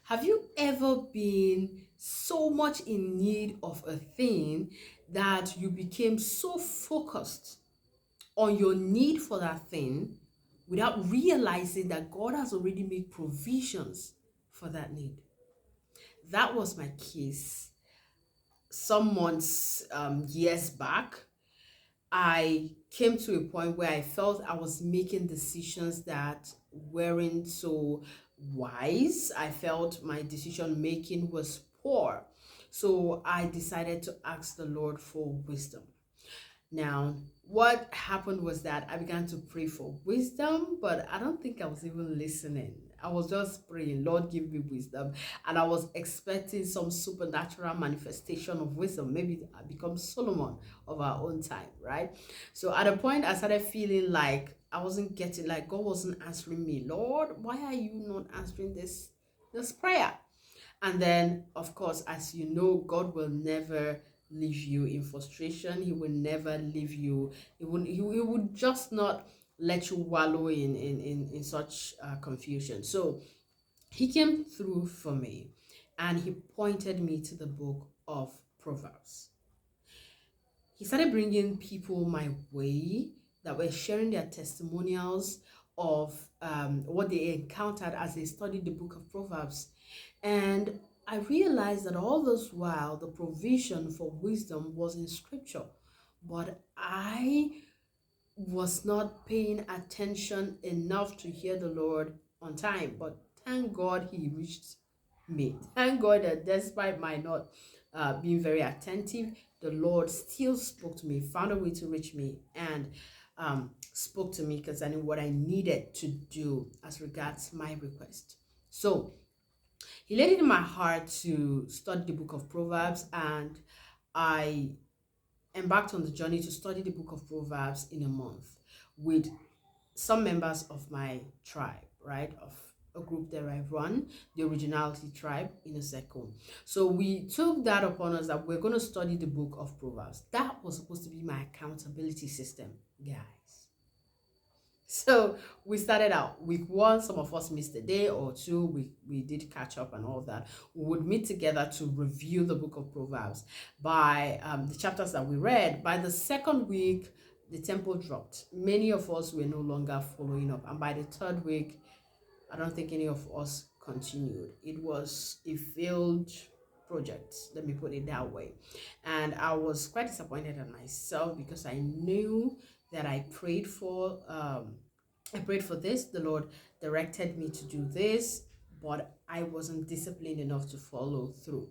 Have you ever been so much in need of a thing that you became so focused on your need for that thing without realizing that God has already made provisions for that need? That was my case some months, years back. I came to a point where I felt I was making decisions that weren't so wise. I felt my decision making was poor. So I decided to ask the Lord for wisdom. Now, what happened was that I began to pray for wisdom, but I don't think I was even listening. I was just praying, Lord, give me wisdom. And I was expecting some supernatural manifestation of wisdom. Maybe I become Solomon of our own time, right? So at a point, I started feeling like I wasn't getting, like God wasn't answering me. Lord, why are you not answering this prayer? And then, of course, as you know, God will never leave you in frustration. He will never leave you. He would just not let you wallow in such confusion. So he came through for me and he pointed me to the book of Proverbs. He started bringing people my way that were sharing their testimonials of what they encountered as they studied the book of Proverbs. And I realized that all this while, the provision for wisdom was in scripture, but I was not paying attention enough to hear the Lord on time. But thank God he reached me. Thank God that despite my not being very attentive, the Lord still spoke to me, found a way to reach me, and spoke to me concerning what I needed to do as regards my request. So he laid it in my heart to study the book of Proverbs, and I embarked on the journey to study the book of Proverbs in a month with some members of my tribe, right? Of a group that I run, the Originality tribe in a circle. So we took that upon us that we're going to study the book of Proverbs. That was supposed to be my accountability system, guys. So we started out week one. Some of us missed a day or two. We did catch up and all that. We would meet together to review the book of Proverbs by the chapters that we read. By the second week, the tempo dropped. Many of us were no longer following up, and by the third week, I don't think any of us continued. It was a failed project, let me put it that way. And I was quite disappointed in myself because I knew that I prayed for this. The Lord directed me to do this, but I wasn't disciplined enough to follow through.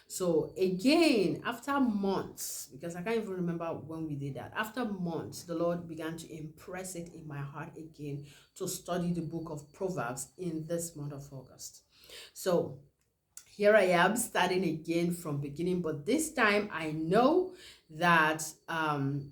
So again, after months, because I can't even remember when we did that, after months, the Lord began to impress it in my heart again to study the book of Proverbs in this month of August. So here I am starting again from beginning, but this time I know that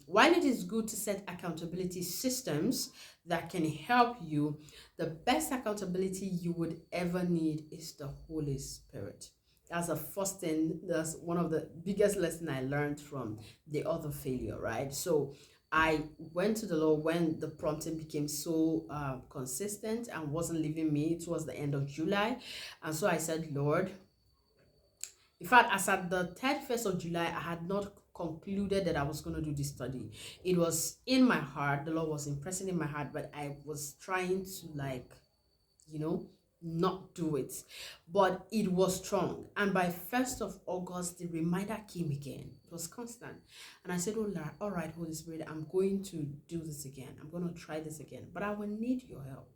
while it is good to set accountability systems that can help you, the best accountability you would ever need is the Holy Spirit. That's the first thing. That's one of the biggest lessons I learned from the other failure, right? So I went to the Lord when the prompting became so consistent and wasn't leaving me towards the end of July. And so I said, Lord, in fact, as at the 31st of July, I had not concluded that I was going to do this study. It was in my heart. The Lord was impressing in my heart, but I was trying to, like, you know, not do it. But it was strong. And by 1st of August, the reminder came again. It was constant. And I said, oh, Lord, all right, Holy Spirit, I'm going to do this again. I'm going to try this again. But I will need your help.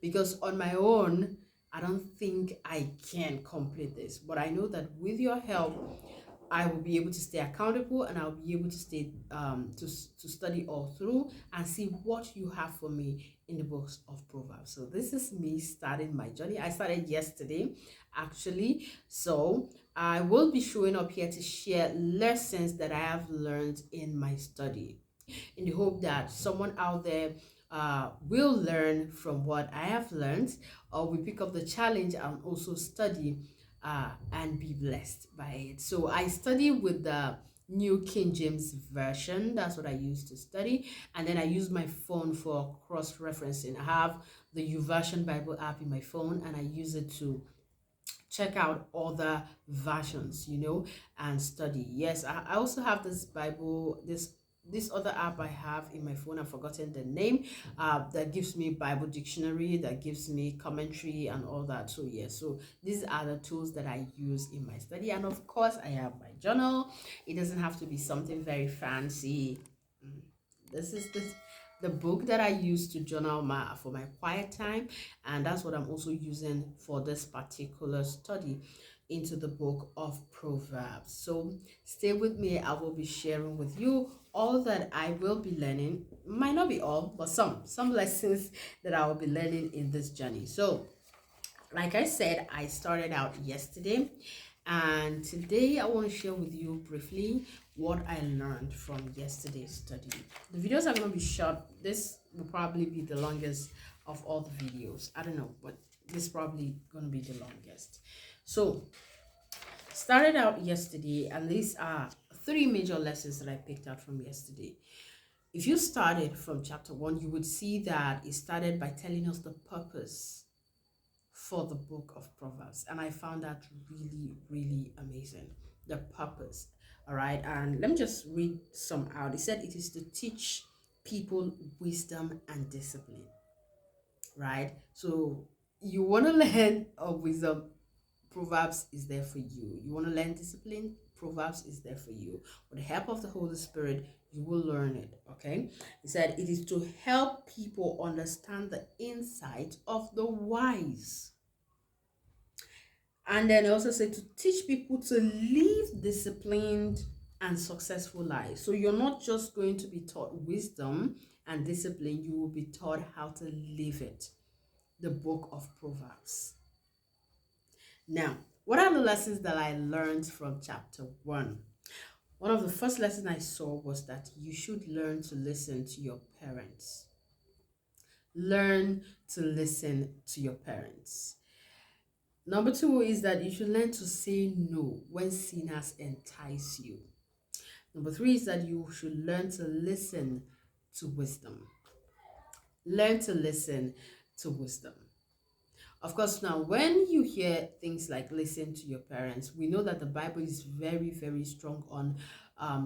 Because on my own, I don't think I can complete this, but I know that with your help, I will be able to stay accountable, and I'll be able to stay to study all through and see what you have for me in the books of Proverbs. So this is me starting my journey. I started yesterday, actually. So I will be showing up here to share lessons that I have learned in my study, in the hope that someone out there will learn from what I have learned, or we pick up the challenge and also study and be blessed by it. So I study with the New King James Version. That's what I use to study. And then I use my phone for cross-referencing. I have the YouVersion Bible app in my phone, and I use it to check out other versions, and study. Yes, I also have this Bible, this other app I have in my phone. I've forgotten the name. That gives me Bible dictionary, that gives me commentary and all that. So yes, so these are the tools that I use in my study, and of course I have my journal. It doesn't have to be something very fancy. Mm, This is the book that I use to journal for my quiet time, and that's what I'm also using for this particular study into the book of Proverbs. So stay with me. I will be sharing with you all that I will be learning. Might not be all, but some lessons that I will be learning in this journey. So like I said, I started out yesterday, and today I want to share with you briefly what I learned from yesterday's study. The videos are going to be short. This will probably be the longest of all the videos. I don't know, but this is probably going to be the longest. So started out yesterday, and these are three major lessons that I picked out from yesterday. If you started from chapter 1, you would see that it started by telling us the purpose for the book of Proverbs, and I found that really, really amazing. The purpose. All right, and let me just read some out. It said it is to teach people wisdom and discipline, right? So you want to learn wisdom, Proverbs is there for you. You want to learn discipline, Proverbs is there for you. With the help of the Holy Spirit, you will learn it. Okay, he said it is to help people understand the insight of the wise. And then also say to teach people to live disciplined and successful lives. So you're not just going to be taught wisdom and discipline, you will be taught how to live it. The book of Proverbs. Now, what are the lessons that I learned from chapter 1? One of the first lessons I saw was that you should learn to listen to your parents. Learn to listen to your parents. Number 2 is that you should learn to say no when sinners entice you. Number 3 is that you should learn to listen to wisdom. Learn to listen to wisdom. Of course, now when you hear things like listen to your parents, we know that the Bible is very, very strong on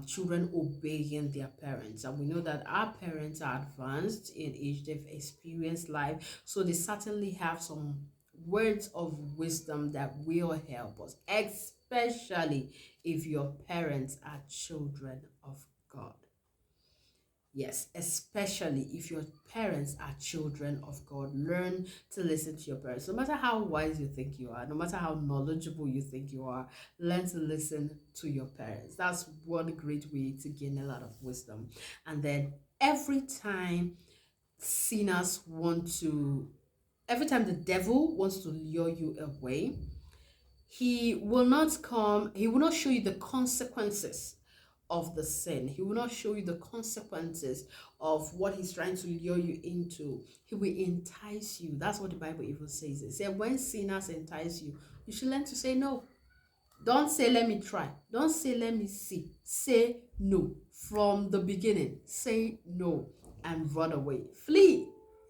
children obeying their parents. And we know that our parents are advanced in age, they've experienced life, so they certainly have some words of wisdom that will help us, especially if your parents are children of God. Yes, especially if your parents are children of God. Learn to listen to your parents. No matter how wise you think you are, no matter how knowledgeable you think you are, learn to listen to your parents. That's one great way to gain a lot of wisdom. And then every time sinners every time the devil wants to lure you away, he will not show you the consequences of the sin. He will not show you the consequences of what he's trying to lure you into. He will entice you. That's what the Bible even says. It said when sinners entice you, you should learn to say no. Don't say let me try. Don't say let me see. Say no from the beginning. Say no and run away. Flee.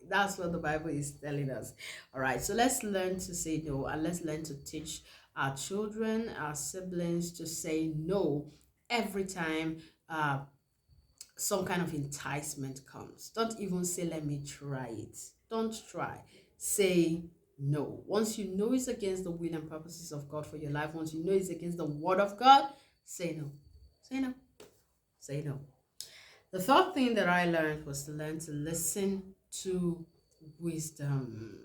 That's what the Bible is telling us. All right, so let's learn to say no, and let's learn to teach our children, our siblings, to say no every time some kind of enticement comes. Don't even say let me try it. Don't try. Say no. Once you know it's against the will and purposes of God for your life, once you know it's against the word of God, say no. Say no. Say no. The third thing that I learned was to learn to listen to wisdom.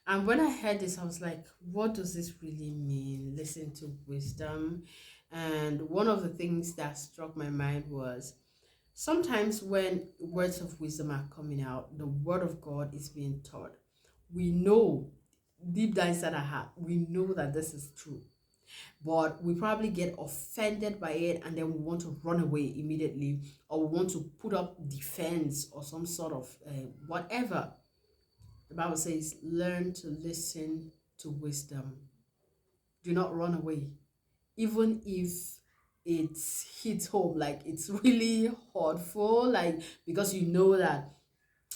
And when I heard this, I was like, what does this really mean? Listen to wisdom. And one of the things that struck my mind was sometimes when words of wisdom are coming out, the word of God is being taught. We know deep down inside our heart, we know that this is true. But we probably get offended by it, and then we want to run away immediately, or we want to put up defense or some sort of whatever. The Bible says, learn to listen to wisdom. Do not run away. Even if it hits home, like it's really hurtful, like because you know that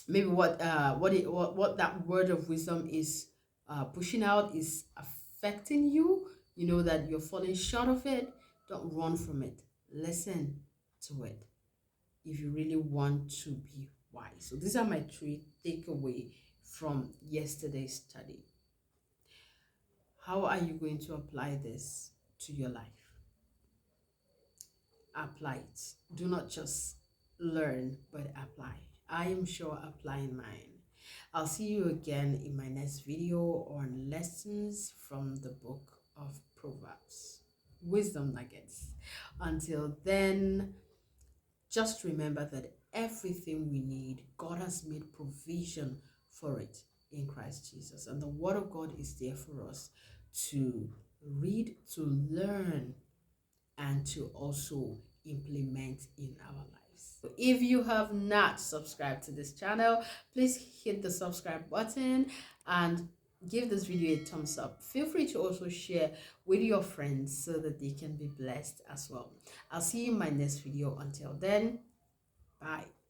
maybe what that word of wisdom is pushing out is affecting you, you know that you're falling short of it, don't run from it. Listen to it if you really want to be wise. So these are my three takeaway from yesterday's study. How are you going to apply this to your life? Apply it. Do not just learn, but apply. I am sure applying mine. I'll see you again in my next video on lessons from the book of Proverbs. Wisdom nuggets. Until then, just remember that everything we need, God has made provision for it in Christ Jesus. And the Word of God is there for us to read, to learn, and to also implement in our lives. So if you have not subscribed to this channel, please hit the subscribe button and give this video a thumbs up. Feel free to also share with your friends so that they can be blessed as well. I'll see you in my next video. Until then, bye.